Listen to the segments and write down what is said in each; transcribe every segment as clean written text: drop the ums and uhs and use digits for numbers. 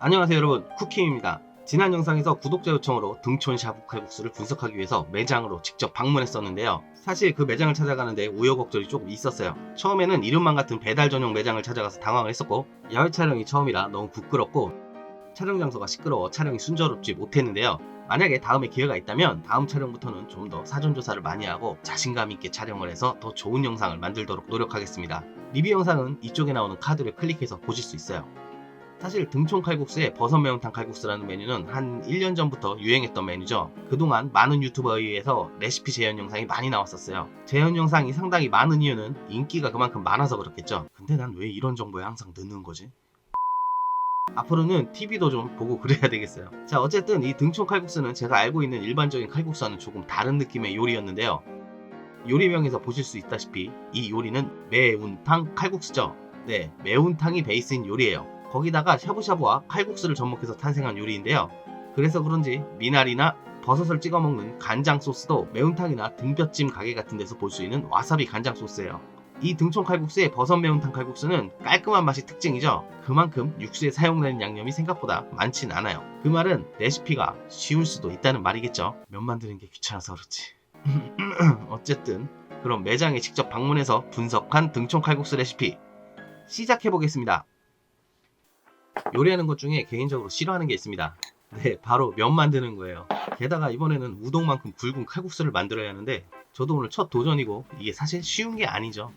안녕하세요 여러분, 쿠킹입니다. 지난 영상에서 구독자 요청으로 등촌 샤브 칼국수를 분석하기 위해서 매장으로 직접 방문했었는데요. 사실 그 매장을 찾아가는데 우여곡절이 조금 있었어요. 처음에는 이름만 같은 배달 전용 매장을 찾아가서 당황을 했었고, 야외 촬영이 처음이라 너무 부끄럽고 촬영 장소가 시끄러워 촬영이 순조롭지 못했는데요. 만약에 다음에 기회가 있다면 다음 촬영부터는 좀 더 사전조사를 많이 하고 자신감 있게 촬영을 해서 더 좋은 영상을 만들도록 노력하겠습니다. 리뷰 영상은 이쪽에 나오는 카드를 클릭해서 보실 수 있어요. 사실 등촌 칼국수에 버섯 매운탕 칼국수라는 메뉴는 한 1년 전부터 유행했던 메뉴죠. 그동안 많은 유튜버에 의해서 레시피 재현 영상이 많이 나왔었어요. 재현 영상이 상당히 많은 이유는 인기가 그만큼 많아서 그렇겠죠. 근데 난 왜 이런 정보에 항상 늦는 거지? 앞으로는 TV도 좀 보고 그래야 되겠어요. 자, 어쨌든 이 등촌 칼국수는 제가 알고 있는 일반적인 칼국수와는 조금 다른 느낌의 요리였는데요. 요리명에서 보실 수 있다시피 이 요리는 매운탕 칼국수죠. 네, 매운탕이 베이스인 요리예요. 거기다가 샤브샤브와 칼국수를 접목해서 탄생한 요리인데요. 그래서 그런지 미나리나 버섯을 찍어 먹는 간장 소스도 매운탕이나 등뼈찜 가게 같은 데서 볼 수 있는 와사비 간장 소스예요. 이 등촌 칼국수의 버섯 매운탕 칼국수는 깔끔한 맛이 특징이죠. 그만큼 육수에 사용되는 양념이 생각보다 많진 않아요. 그 말은 레시피가 쉬울 수도 있다는 말이겠죠. 면 만드는 게 귀찮아서 그렇지. 어쨌든 그럼 매장에 직접 방문해서 분석한 등촌 칼국수 레시피 시작해보겠습니다. 요리하는 것 중에 개인적으로 싫어하는 게 있습니다. 네, 바로 면 만드는 거예요. 게다가 이번에는 우동만큼 굵은 칼국수를 만들어야 하는데 저도 오늘 첫 도전이고 이게 사실 쉬운 게 아니죠.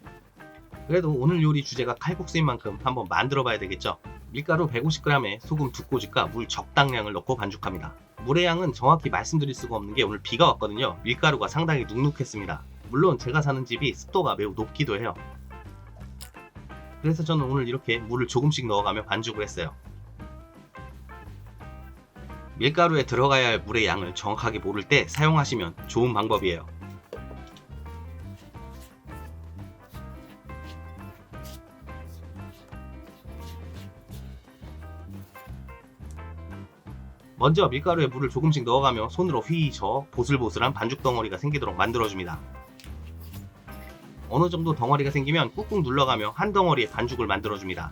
그래도 오늘 요리 주제가 칼국수인 만큼 한번 만들어 봐야 되겠죠. 밀가루 150g에 소금 2꼬집과 물 적당량을 넣고 반죽합니다. 물의 양은 정확히 말씀드릴 수가 없는 게 오늘 비가 왔거든요. 밀가루가 상당히 눅눅했습니다. 물론 제가 사는 집이 습도가 매우 높기도 해요. 그래서 저는 오늘 이렇게 물을 조금씩 넣어가며 반죽을 했어요. 밀가루에 들어가야 할 물의 양을 정확하게 모를 때 사용하시면 좋은 방법이에요. 먼저 밀가루에 물을 조금씩 넣어가며 손으로 휘 저어 보슬보슬한 반죽 덩어리가 생기도록 만들어줍니다. 어느 정도 덩어리가 생기면 꾹꾹 눌러가며 한 덩어리의 반죽을 만들어줍니다.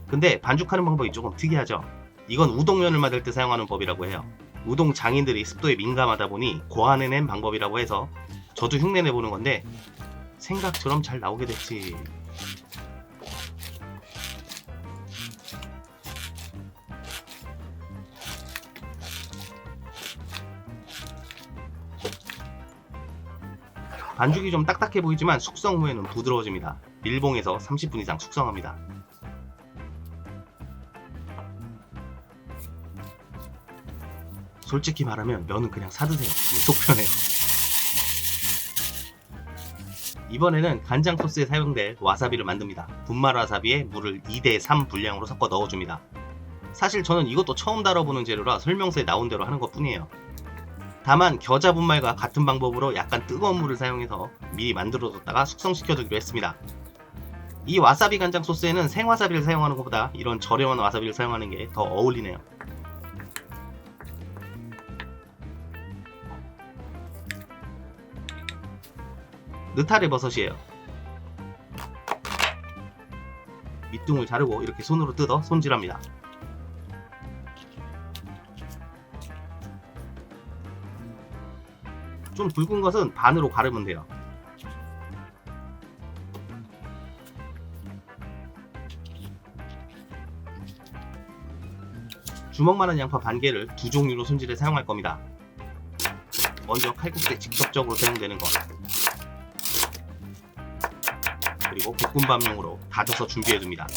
근데 반죽하는 방법이 조금 특이하죠. 이건 우동면을 만들 때 사용하는 법이라고 해요. 우동 장인들이 습도에 민감하다 보니 고안해낸 방법이라고 해서 저도 흉내내보는 건데 생각처럼 잘 나오게 됐지. 반죽이 좀 딱딱해 보이지만 숙성 후에는 부드러워집니다. 밀봉해서 30분 이상 숙성합니다. 솔직히 말하면 면은 그냥 사드세요. 속 편해요. 이번에는 간장 소스에 사용될 와사비를 만듭니다. 분말 와사비에 물을 2대3 분량으로 섞어 넣어줍니다. 사실 저는 이것도 처음 다뤄보는 재료라 설명서에 나온 대로 하는 것 뿐이에요. 다만 겨자 분말과 같은 방법으로 약간 뜨거운 물을 사용해서 미리 만들어뒀다가 숙성시켜두기로 했습니다. 이 와사비 간장 소스에는 생와사비를 사용하는 것보다 이런 저렴한 와사비를 사용하는 게 더 어울리네요. 느타리 버섯이에요. 밑둥을 자르고 이렇게 손으로 뜯어 손질합니다. 좀 굵은 것은 반으로 가르면 돼요. 주먹만한 양파 반 개를 두 종류로 손질해 사용할 겁니다. 먼저 칼국수에 직접적으로 사용되는 것, 그리고 볶음밥용으로 다져서 준비해둡니다.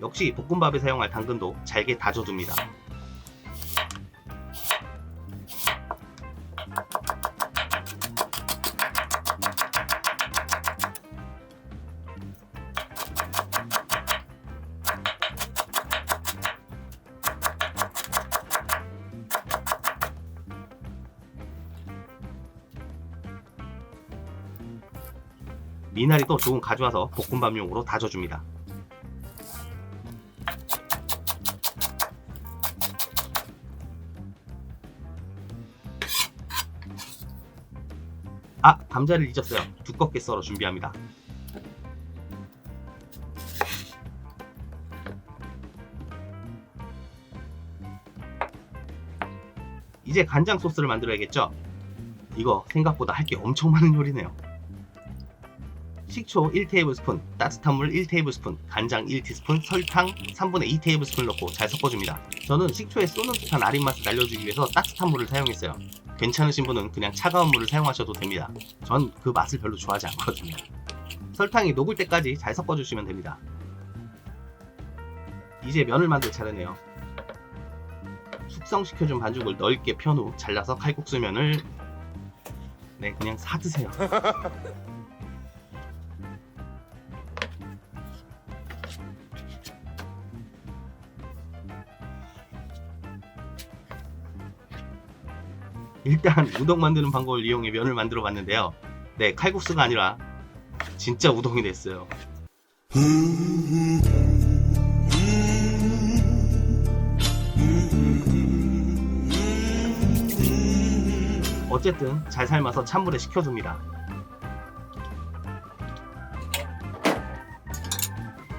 역시 볶음밥에 사용할 당근도 잘게 다져둡니다. 미나리도 조금 가져와서 볶음밥용으로 다져줍니다. 아, 감자를 잊었어요. 두껍게 썰어 준비합니다. 이제 간장 소스를 만들어야겠죠? 이거 생각보다 할 게 엄청 많은 요리네요. 식초 1테이블스푼, 따뜻한 물 1테이블스푼, 간장 1티스푼, 설탕 3분의 2테이블스푼 넣고 잘 섞어줍니다. 저는 식초에 쏘는 듯한 아린 맛을 날려주기 위해서 따뜻한 물을 사용했어요. 괜찮으신 분은 그냥 차가운 물을 사용하셔도 됩니다. 전 그 맛을 별로 좋아하지 않거든요. 설탕이 녹을 때까지 잘 섞어주시면 됩니다. 이제 면을 만들 차례네요. 숙성시켜준 반죽을 넓게 편 후 잘라서 칼국수면을 그냥 사드세요. 일단 우동 만드는 방법을 이용해 면을 만들어 봤는데요. 칼국수가 아니라 진짜 우동이 됐어요. 어쨌든 잘 삶아서 찬물에 식혀줍니다.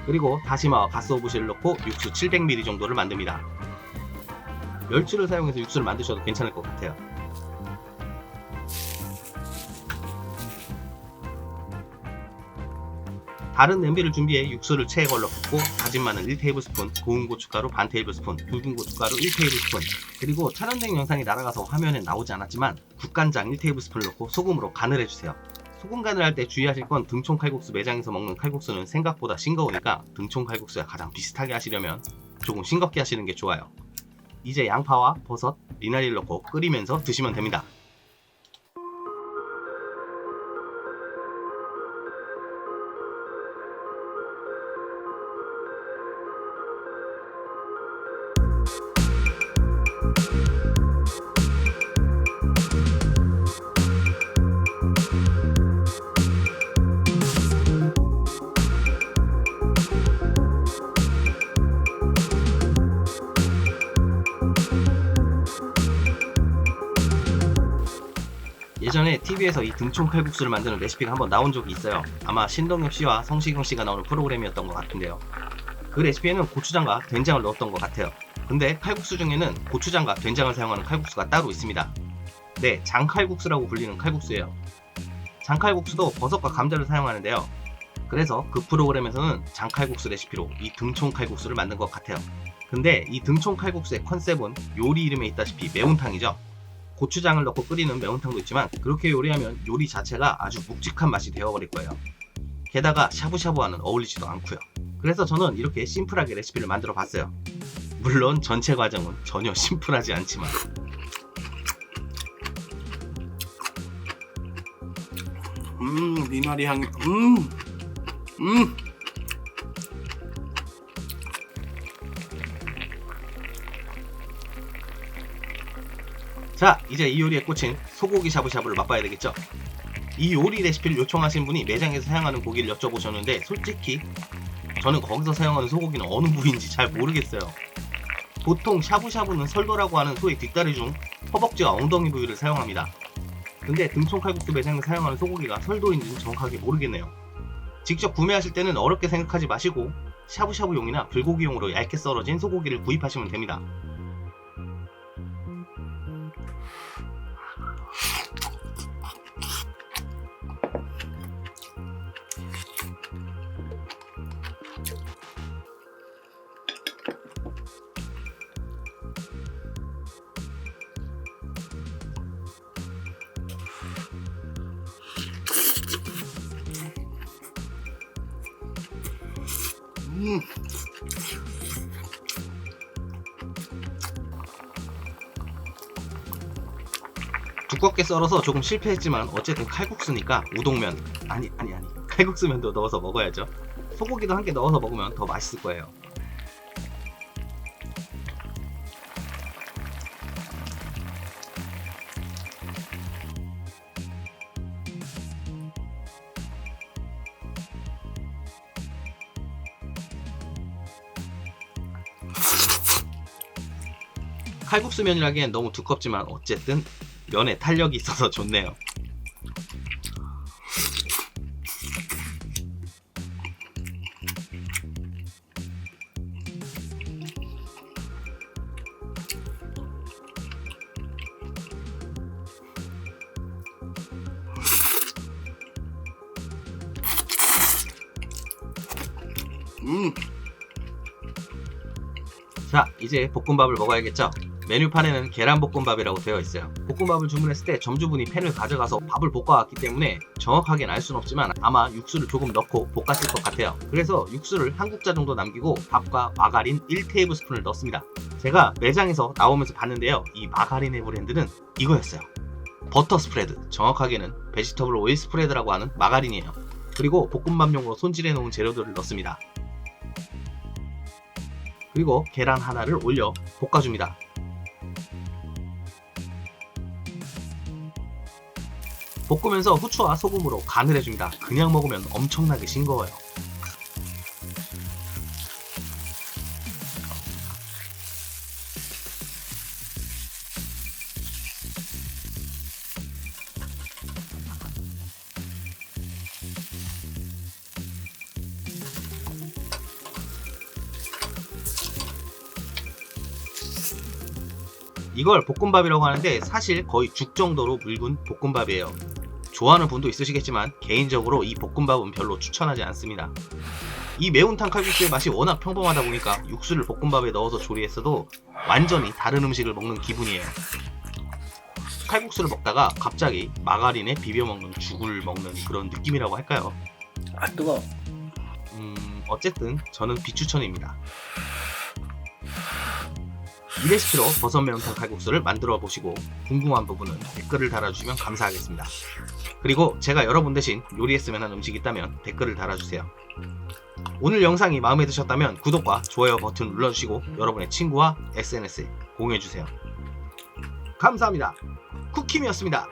그리고 다시마와 가스오부시를 넣고 육수 700ml 정도를 만듭니다. 멸치를 사용해서 육수를 만드셔도 괜찮을 것 같아요. 다른 냄비를 준비해 육수를 체에 걸러 붓고 다진 마늘 1테이블스푼, 고운 고춧가루 반 테이블스푼, 굵은 고춧가루 1테이블스푼, 그리고 촬영된 영상이 날아가서 화면에 나오지 않았지만 국간장 1테이블스푼을 넣고 소금으로 간을 해주세요. 소금 간을 할 때 주의하실 건 등촌 칼국수 매장에서 먹는 칼국수는 생각보다 싱거우니까 등촌 칼국수와 가장 비슷하게 하시려면 조금 싱겁게 하시는 게 좋아요. 이제 양파와 버섯, 미나리를 넣고 끓이면서 드시면 됩니다. 예전에 TV에서 이 등촌 칼국수를 만드는 레시피가 한번 나온 적이 있어요. 아마 신동엽 씨와 성시경 씨가 나오는 프로그램이었던 것 같은데요. 그 레시피에는 고추장과 된장을 넣었던 것 같아요. 근데 칼국수 중에는 고추장과 된장을 사용하는 칼국수가 따로 있습니다. 장칼국수라고 불리는 칼국수예요. 장칼국수도 버섯과 감자를 사용하는데요. 그래서 그 프로그램에서는 장칼국수 레시피로 이 등촌 칼국수를 만든 것 같아요. 근데 이 등촌 칼국수의 컨셉은 요리 이름에 있다시피 매운탕이죠. 고추장을 넣고 끓이는 매운탕도 있지만 그렇게 요리하면 요리 자체가 아주 묵직한 맛이 되어버릴 거예요. 게다가 샤브샤브와는 어울리지도 않고요. 그래서 저는 이렇게 심플하게 레시피를 만들어 봤어요. 물론 전체 과정은 전혀 심플하지 않지만 미나리 향이 자, 이제 이 요리에 꽂힌 소고기 샤브샤브를 맛봐야 되겠죠? 이 요리 레시피를 요청하신 분이 매장에서 사용하는 고기를 여쭤보셨는데 솔직히 저는 거기서 사용하는 소고기는 어느 부위인지 잘 모르겠어요. 보통 샤브샤브는 설도라고 하는 소의 뒷다리 중 허벅지와 엉덩이 부위를 사용합니다. 근데 등촌 칼국수 매장에서 사용하는 소고기가 설도인지는 정확하게 모르겠네요. 직접 구매하실 때는 어렵게 생각하지 마시고 샤브샤브용이나 불고기용으로 얇게 썰어진 소고기를 구입하시면 됩니다. 두껍게 썰어서 조금 실패했지만 어쨌든 칼국수니까 우동면 아니 칼국수면도 넣어서 먹어야죠. 소고기도 함께 넣어서 먹으면 더 맛있을 거예요. 칼국수면이라기엔 너무 두껍지만 어쨌든 면에 탄력이 있어서 좋네요. 자, 이제 볶음밥을 먹어야겠죠? 메뉴판에는 계란볶음밥이라고 되어 있어요. 볶음밥을 주문했을 때 점주분이 팬을 가져가서 밥을 볶아왔기 때문에 정확하게는 알 수는 없지만 아마 육수를 조금 넣고 볶았을 것 같아요. 그래서 육수를 한 국자 정도 남기고 밥과 마가린 1테이블스푼을 넣습니다. 제가 매장에서 나오면서 봤는데요, 이 마가린의 브랜드는 이거였어요. 버터 스프레드, 정확하게는 베지터블 오일 스프레드라고 하는 마가린이에요. 그리고 볶음밥용으로 손질해 놓은 재료들을 넣습니다. 그리고 계란 하나를 올려 볶아줍니다. 볶으면서 후추와 소금으로 간을 해줍니다. 그냥 먹으면 엄청나게 싱거워요. 이걸 볶음밥이라고 하는데 사실 거의 죽 정도로 묽은 볶음밥이에요. 좋아하는 분도 있으시겠지만 개인적으로 이 볶음밥은 별로 추천하지 않습니다. 이 매운탕 칼국수의 맛이 워낙 평범하다 보니까 육수를 볶음밥에 넣어서 조리했어도 완전히 다른 음식을 먹는 기분이에요. 칼국수를 먹다가 갑자기 마가린에 비벼 먹는 죽을 먹는 그런 느낌이라고 할까요? 아 뜨거. 어쨌든 저는 비추천입니다. 이 레시피로 버섯 매운탕 칼국수를 만들어 보시고 궁금한 부분은 댓글을 달아주시면 감사하겠습니다. 그리고 제가 여러분 대신 요리했으면 하는 음식이 있다면 댓글을 달아주세요. 오늘 영상이 마음에 드셨다면 구독과 좋아요 버튼 눌러주시고 여러분의 친구와 SNS에 공유해주세요. 감사합니다. 쿠킴이었습니다.